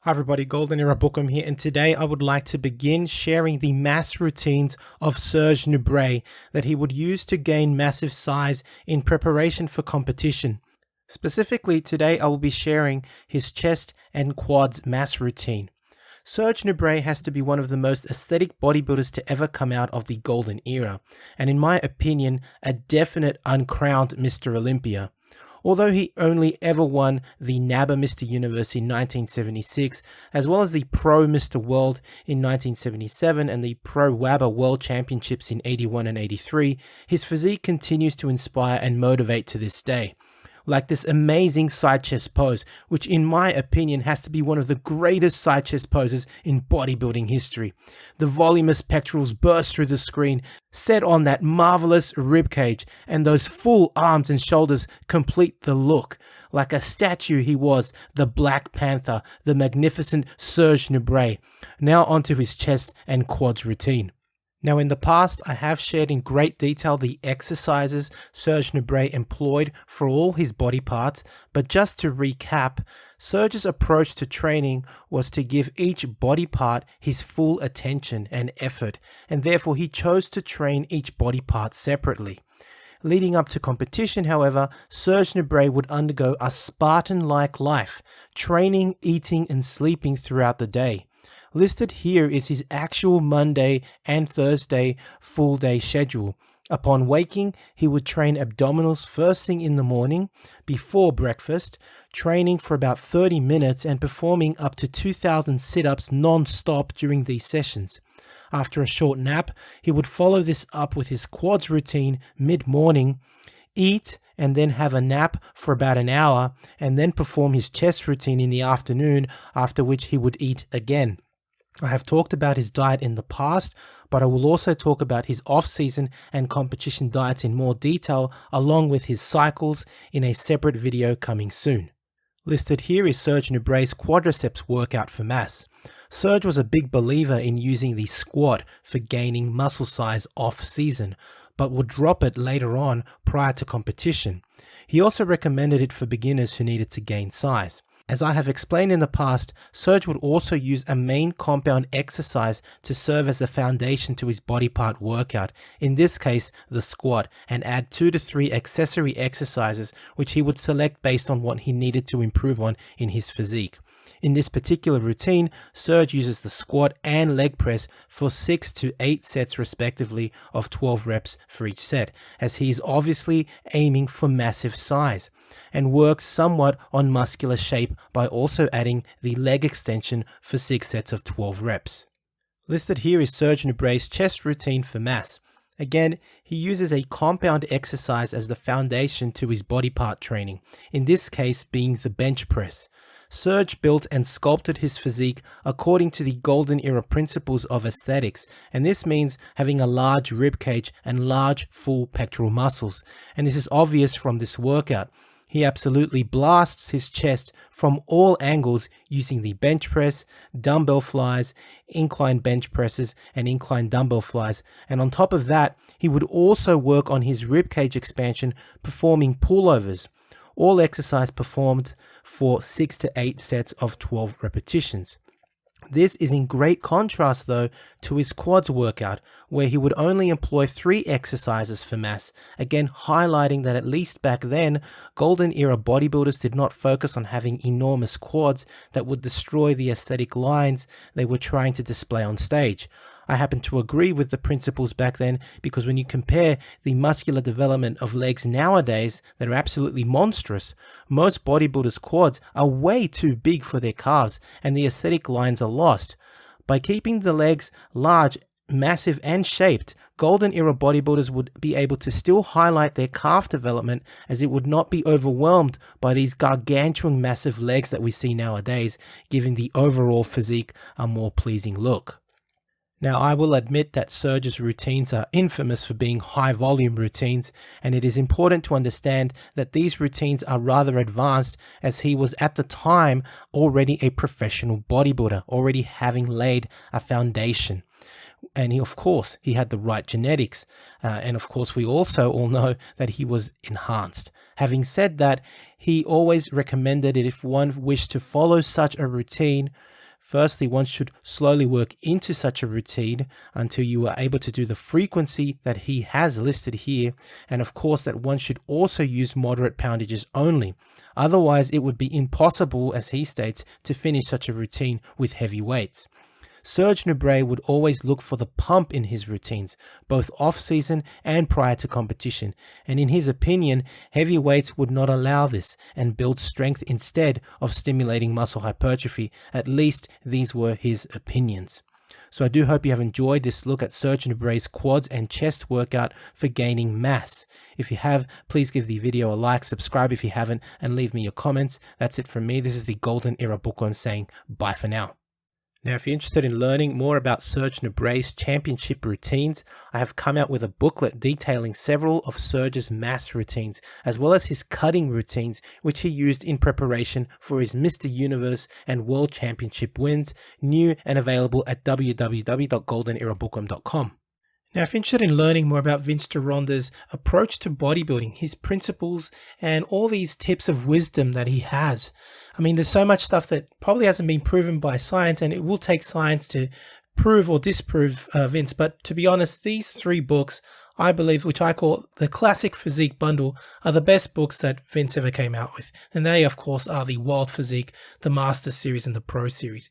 Hi everybody, Golden Era Bookham here, and today I would like to begin sharing the mass routines of Serge Nubret that he would use to gain massive size in preparation for competition. Specifically, today I will be sharing his chest and quads mass routine. Serge Nubret has to be one of the most aesthetic bodybuilders to ever come out of the Golden Era, and in my opinion, a definite uncrowned Mr. Olympia. Although he only ever won the NABBA Mr. Universe in 1976, as well as the Pro Mr. World in 1977 and the Pro WABA World Championships in 81 and 83, his physique continues to inspire and motivate to this day. Like this amazing side chest pose, which in my opinion has to be one of the greatest side chest poses in bodybuilding history. The voluminous pectorals burst through the screen, set on that marvelous ribcage, and those full arms and shoulders complete the look. Like a statue he was, the Black Panther, the magnificent Serge Nubret. Now onto his chest and quads routine. Now in the past, I have shared in great detail the exercises Serge Nubret employed for all his body parts, but just to recap, Serge's approach to training was to give each body part his full attention and effort, and therefore he chose to train each body part separately. Leading up to competition, however, Serge Nubret would undergo a Spartan-like life, training, eating, and sleeping throughout the day. Listed here is his actual Monday and Thursday full day schedule. Upon waking, he would train abdominals first thing in the morning, before breakfast, training for about 30 minutes and performing up to 2,000 sit-ups non-stop during these sessions. After a short nap, he would follow this up with his quads routine mid-morning, eat, and then have a nap for about an hour, and then perform his chest routine in the afternoon, after which he would eat again. I have talked about his diet in the past, but I will also talk about his off-season and competition diets in more detail, along with his cycles in a separate video coming soon. Listed here is Serge Nubret's quadriceps workout for mass. Serge was a big believer in using the squat for gaining muscle size off-season, but would drop it later on prior to competition. He also recommended it for beginners who needed to gain size. As I have explained in the past, Serge would also use a main compound exercise to serve as a foundation to his body part workout, in this case the squat, and add 2 to 3 accessory exercises which he would select based on what he needed to improve on in his physique. In this particular routine, Serge uses the squat and leg press for 6 to 8 sets respectively of 12 reps for each set, as he is obviously aiming for massive size, and works somewhat on muscular shape by also adding the leg extension for 6 sets of 12 reps. Listed here is Serge Nubret's chest routine for mass. Again, he uses a compound exercise as the foundation to his body part training, in this case being the bench press. Serge built and sculpted his physique according to the Golden Era principles of aesthetics, and this means having a large ribcage and large full pectoral muscles, and this is obvious from this workout. He absolutely blasts his chest from all angles using the bench press, dumbbell flies, incline bench presses, and incline dumbbell flies. And on top of that, he would also work on his ribcage expansion, performing pullovers. All exercise performed for 6 to 8 sets of 12 repetitions. This is in great contrast though to his quads workout, where he would only employ 3 exercises for mass, again highlighting that at least back then, Golden Era bodybuilders did not focus on having enormous quads that would destroy the aesthetic lines they were trying to display on stage. I happen to agree with the principles back then, because when you compare the muscular development of legs nowadays that are absolutely monstrous, most bodybuilders' quads are way too big for their calves and the aesthetic lines are lost. By keeping the legs large, massive and shaped, Golden Era bodybuilders would be able to still highlight their calf development, as it would not be overwhelmed by these gargantuan massive legs that we see nowadays, giving the overall physique a more pleasing look. Now, I will admit that Serge's routines are infamous for being high volume routines, and it is important to understand that these routines are rather advanced, as he was at the time already a professional bodybuilder, already having laid a foundation. And he, of course, he had the right genetics. And of course, we also all know that he was enhanced. Having said that, he always recommended it if one wished to follow such a routine Firstly, one should slowly work into such a routine until you are able to do the frequency that he has listed here. And of course, that one should also use moderate poundages only. Otherwise, it would be impossible, as he states, to finish such a routine with heavy weights. Serge Nubret would always look for the pump in his routines, both off-season and prior to competition, and in his opinion, heavy weights would not allow this and build strength instead of stimulating muscle hypertrophy. At least these were his opinions. So I do hope you have enjoyed this look at Serge Nubret's quads and chest workout for gaining mass. If you have, please give the video a like, subscribe if you haven't, and leave me your comments. That's it from me. This is the Golden Era Bookworm saying bye for now. Now, if you're interested in learning more about Serge Nubret's championship routines, I have come out with a booklet detailing several of Serge's mass routines, as well as his cutting routines, which he used in preparation for his Mr. Universe and World Championship wins, new and available at www.goldenerabookworm.com. Now, if you're interested in learning more about Vince Gironda's approach to bodybuilding, his principles, and all these tips of wisdom that he has, I mean, there's so much stuff that probably hasn't been proven by science, and it will take science to prove or disprove Vince. But to be honest, these 3 books, I believe, which I call the Classic Physique Bundle, are the best books that Vince ever came out with. And they, of course, are the Wild Physique, the Master Series, and the Pro Series.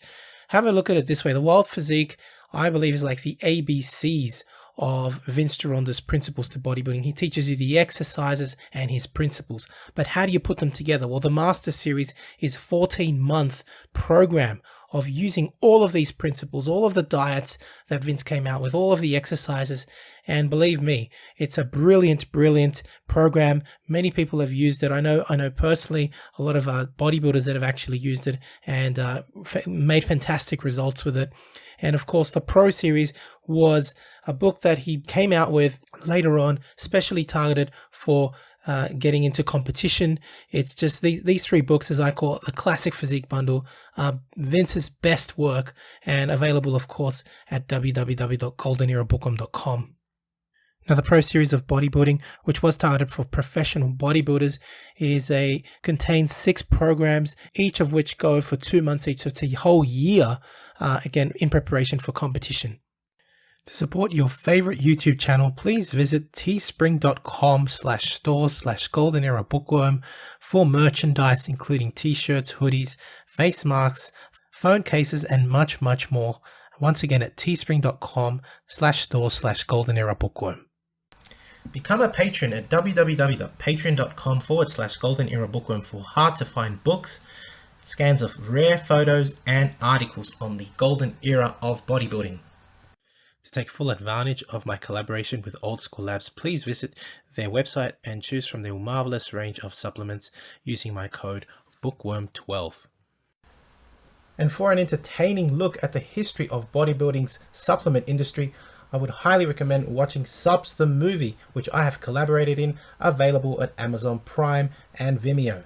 Have a look at it this way. The Wild Physique, I believe, is like the ABCs of Vince Gironda's principles to bodybuilding. He teaches you the exercises and his principles. But how do you put them together? Well, the Master Series is a 14-month program of using all of these principles, all of the diets that Vince came out with, all of the exercises. And believe me, it's a brilliant, brilliant program. Many people have used it. I know personally a lot of bodybuilders that have actually used it and made fantastic results with it. And of course, the Pro Series was a book that he came out with later on, specially targeted for getting into competition. It's just these 3 books, as I call it, the Classic Physique Bundle, Vince's best work, and available, of course, at www.goldenerabookworm.com. Now, the Pro Series of Bodybuilding, which was targeted for professional bodybuilders, contains 6 programs, each of which go for 2 months each. So it's a whole year, again, in preparation for competition. To support your favorite YouTube channel, please visit teespring.com/stores/goldenerabookworm for merchandise, including t-shirts, hoodies, face masks, phone cases, and much, much more. Once again, at teespring.com/stores/goldenerabookworm. Become a patron at www.patreon.com/goldenerabookworm for hard to find books, scans of rare photos, and articles on the golden era of bodybuilding. To take full advantage of my collaboration with Old School Labs, please visit their website and choose from their marvelous range of supplements using my code BOOKWORM12. And for an entertaining look at the history of bodybuilding's supplement industry, I would highly recommend watching Subs the Movie, which I have collaborated in, available at Amazon Prime and Vimeo.